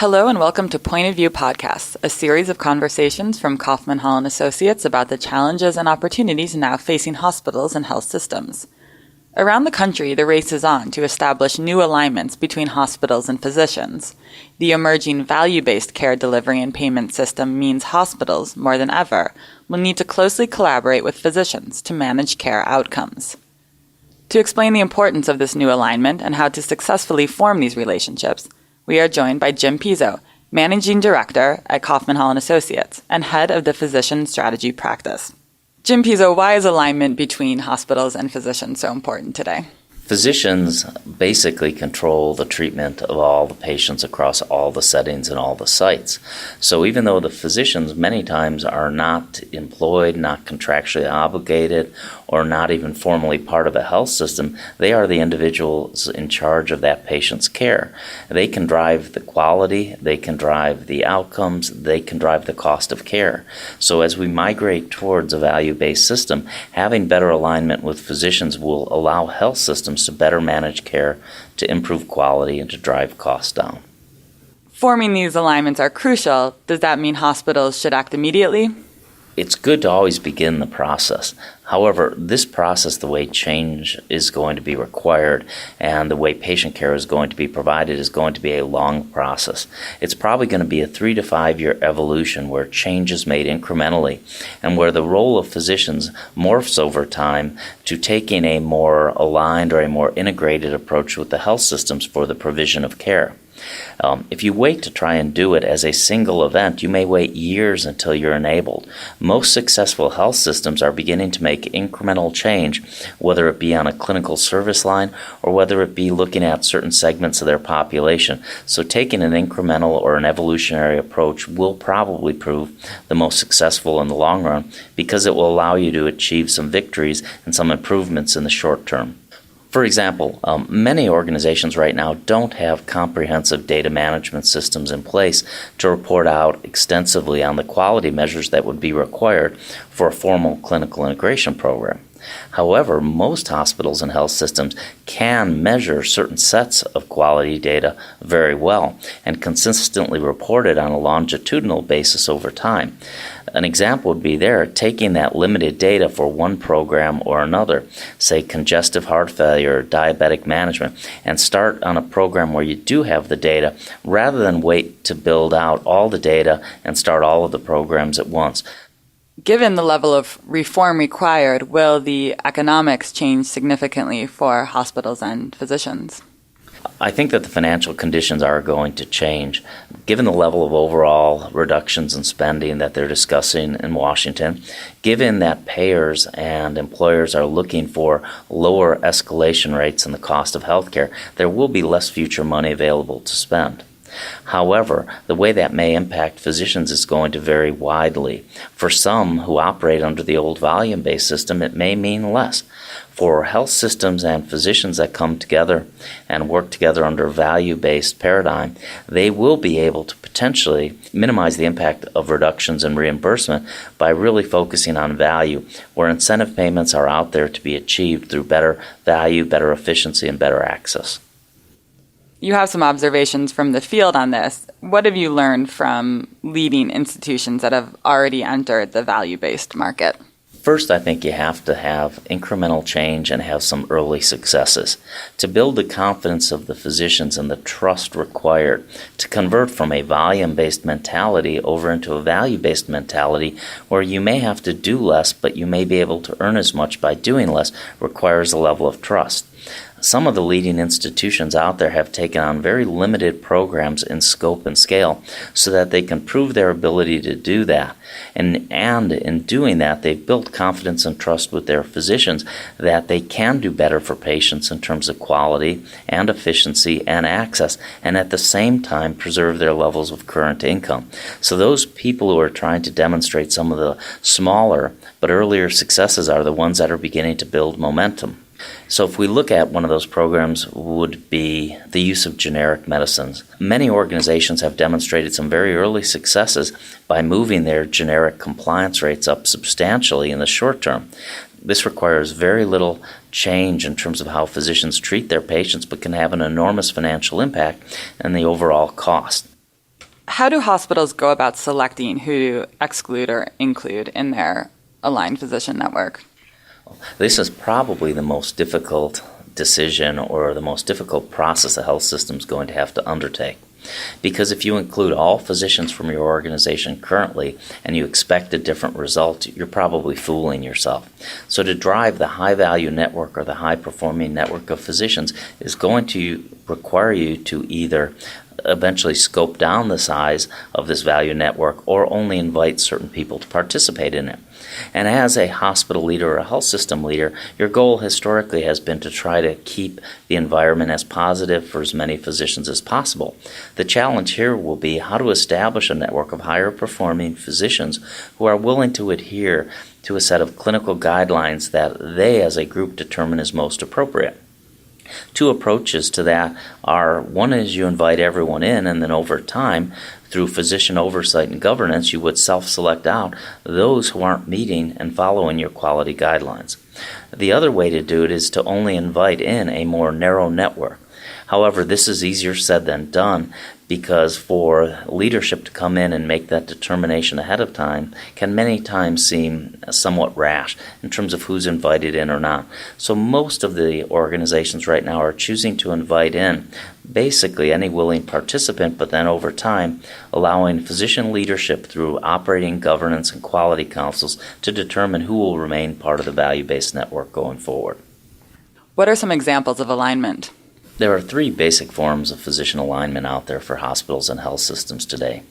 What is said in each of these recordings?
Hello and welcome to Point of View Podcasts, a series of conversations from Kaufman Hall and Associates about the challenges and opportunities now facing hospitals and health systems. Around the country, the race is on to establish new alignments between hospitals and physicians. The emerging value-based care delivery and payment system means hospitals, more than ever, will need to closely collaborate with physicians to manage care outcomes. To explain the importance of this new alignment and how to successfully form these relationships, we are joined by Jim Pizzo, Managing Director at Kaufman Hall and Associates and Head of the Physician Strategy Practice. Jim Pizzo, why is alignment between hospitals and physicians so important today? Physicians basically control the treatment of all the patients across all the settings and all the sites. So even though the physicians many times are not employed, not contractually obligated, or not even formally part of a health system, they are the individuals in charge of that patient's care. They can drive the quality, they can drive the outcomes, they can drive the cost of care. So as we migrate towards a value-based system, having better alignment with physicians will allow health systems to better manage care, to improve quality, and to drive costs down. Forming these alignments are crucial. Does that mean hospitals should act immediately? It's good to always begin the process. However, this process, the way change is going to be required and the way patient care is going to be provided is going to be a long process. It's probably going to be a 3 to 5 year evolution where change is made incrementally and where the role of physicians morphs over time to taking a more aligned or a more integrated approach with the health systems for the provision of care. If you wait to try and do it as a single event, you may wait years until you're enabled. Most successful health systems are beginning to make incremental change, whether it be on a clinical service line or whether it be looking at certain segments of their population. So taking an incremental or an evolutionary approach will probably prove the most successful in the long run because it will allow you to achieve some victories and some improvements in the short term. For example, many organizations right now don't have comprehensive data management systems in place to report out extensively on the quality measures that would be required for a formal clinical integration program. However, most hospitals and health systems can measure certain sets of quality data very well and consistently report it on a longitudinal basis over time. An example would be there taking that limited data for one program or another, say congestive heart failure or diabetic management, and start on a program where you do have the data rather than wait to build out all the data and start all of the programs at once. Given the level of reform required, will the economics change significantly for hospitals and physicians? I think that the financial conditions are going to change. Given the level of overall reductions in spending that they're discussing in Washington, given that payers and employers are looking for lower escalation rates in the cost of healthcare, there will be less future money available to spend. However, the way that may impact physicians is going to vary widely. For some who operate under the old volume-based system, it may mean less. For health systems and physicians that come together and work together under a value-based paradigm, they will be able to potentially minimize the impact of reductions in reimbursement by really focusing on value, where incentive payments are out there to be achieved through better value, better efficiency, and better access. You have some observations from the field on this. What have you learned from leading institutions that have already entered the value-based market? First, I think you have to have incremental change and have some early successes to build the confidence of the physicians and the trust required to convert from a volume-based mentality over into a value-based mentality where you may have to do less, but you may be able to earn as much by doing less requires a level of trust. Some of the leading institutions out there have taken on very limited programs in scope and scale so that they can prove their ability to do that. And in doing that, they've built confidence and trust with their physicians that they can do better for patients in terms of quality and efficiency and access, and at the same time preserve their levels of current income. So those people who are trying to demonstrate some of the smaller but earlier successes are the ones that are beginning to build momentum. So if we look at one of those programs would be the use of generic medicines. Many organizations have demonstrated some very early successes by moving their generic compliance rates up substantially in the short term. This requires very little change in terms of how physicians treat their patients, but can have an enormous financial impact and the overall cost. How do hospitals go about selecting who to exclude or include in their aligned physician network? This is probably the most difficult decision or the most difficult process a health system is going to have to undertake. Because if you include all physicians from your organization currently and you expect a different result, you're probably fooling yourself. So to drive the high-value network or the high-performing network of physicians is going to require you to either eventually scope down the size of this value network or only invite certain people to participate in it. And as a hospital leader or a health system leader, your goal historically has been to try to keep the environment as positive for as many physicians as possible. The challenge here will be how to establish a network of higher performing physicians who are willing to adhere to a set of clinical guidelines that they as a group determine is most appropriate. Two approaches to that are, one is you invite everyone in, and then over time, through physician oversight and governance, you would self-select out those who aren't meeting and following your quality guidelines. The other way to do it is to only invite in a more narrow network. However, this is easier said than done, because for leadership to come in and make that determination ahead of time can many times seem somewhat rash in terms of who's invited in or not. So most of the organizations right now are choosing to invite in basically any willing participant, but then over time allowing physician leadership through operating governance and quality councils to determine who will remain part of the value-based network going forward. What are some examples of alignment? There are three basic forms of physician alignment out there for hospitals and health systems today.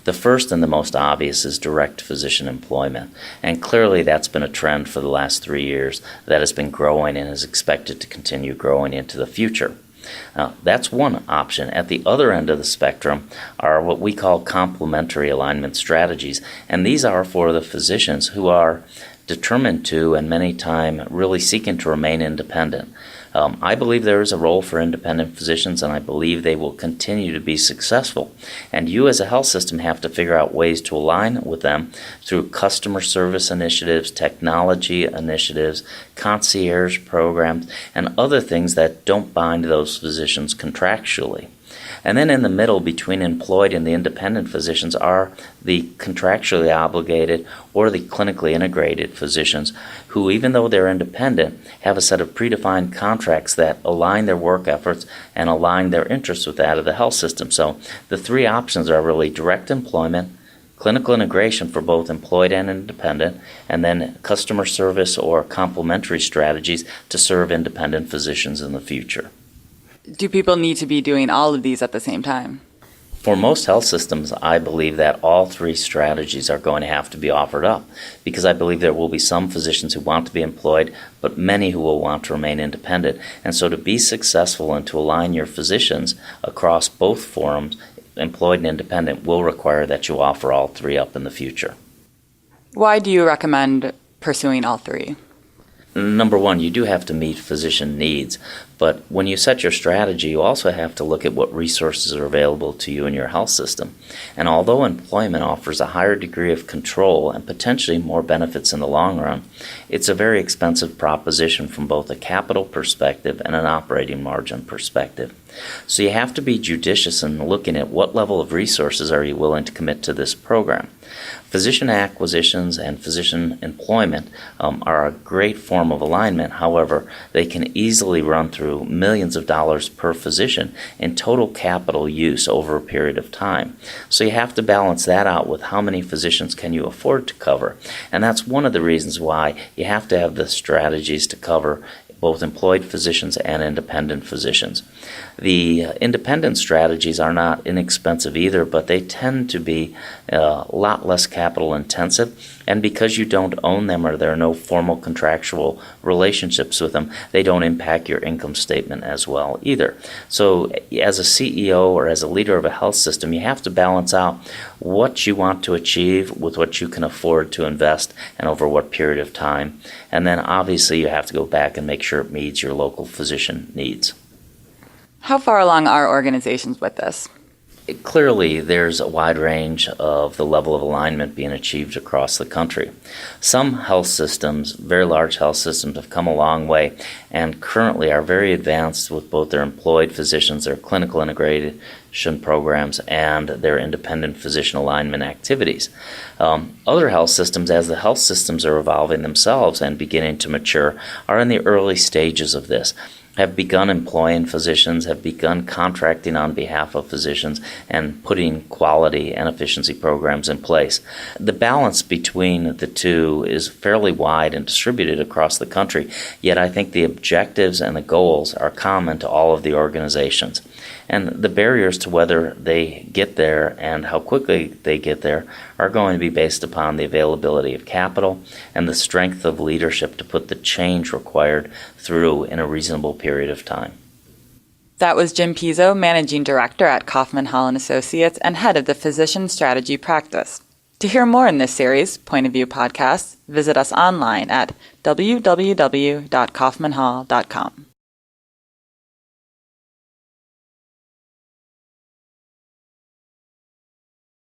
The first and the most obvious is direct physician employment, and clearly that's been a trend for the last 3 years that has been growing and is expected to continue growing into the future. Now, that's one option. At the other end of the spectrum are what we call complementary alignment strategies, and these are for the physicians who are determined to and many times really seeking to remain independent. I believe there is a role for independent physicians, and I believe they will continue to be successful. And you as a health system have to figure out ways to align with them through customer service initiatives, technology initiatives, concierge programs, and other things that don't bind those physicians contractually. And then in the middle between employed and the independent physicians are the contractually obligated or the clinically integrated physicians who, even though they're independent, have a set of predefined contracts that align their work efforts and align their interests with that of the health system. So the three options are really direct employment, clinical integration for both employed and independent, and then customer service or complementary strategies to serve independent physicians in the future. Do people need to be doing all of these at the same time? For most health systems, I believe that all three strategies are going to have to be offered up, because I believe there will be some physicians who want to be employed, but many who will want to remain independent. And so to be successful and to align your physicians across both forums, employed and independent, will require that you offer all three up in the future. Why do you recommend pursuing all three? Number one, you do have to meet physician needs, but when you set your strategy, you also have to look at what resources are available to you in your health system. And although employment offers a higher degree of control and potentially more benefits in the long run, it's a very expensive proposition from both a capital perspective and an operating margin perspective. So you have to be judicious in looking at what level of resources are you willing to commit to this program. Physician acquisitions and physician employment are a great form of alignment. However, they can easily run through millions of dollars per physician in total capital use over a period of time. So you have to balance that out with how many physicians can you afford to cover. And that's one of the reasons why you have to have the strategies to cover both employed physicians and independent physicians. The independent strategies are not inexpensive either, but they tend to be a lot less capital intensive, and because you don't own them or there are no formal contractual relationships with them, they don't impact your income statement as well either. So as a CEO or as a leader of a health system, you have to balance out what you want to achieve with what you can afford to invest and over what period of time. And then obviously you have to go back and make sure it meets your local physician needs. How far along are organizations with this? Clearly, there's a wide range of the level of alignment being achieved across the country. Some health systems, very large health systems, have come a long way and currently are very advanced with both their employed physicians, their clinical integration programs, and their independent physician alignment activities. Other health systems, as the health systems are evolving themselves and beginning to mature, are in the early stages of this, have begun employing physicians, have begun contracting on behalf of physicians, and putting quality and efficiency programs in place. The balance between the two is fairly wide and distributed across the country, yet I think the objectives and the goals are common to all of the organizations. And the barriers to whether they get there and how quickly they get there are going to be based upon the availability of capital and the strength of leadership to put the change required through in a reasonable period of time. That was Jim Pizzo, Managing Director at Kaufman Hall & Associates and Head of the Physician Strategy Practice. To hear more in this series, Point of View Podcasts, visit us online at www.kaufmanhall.com.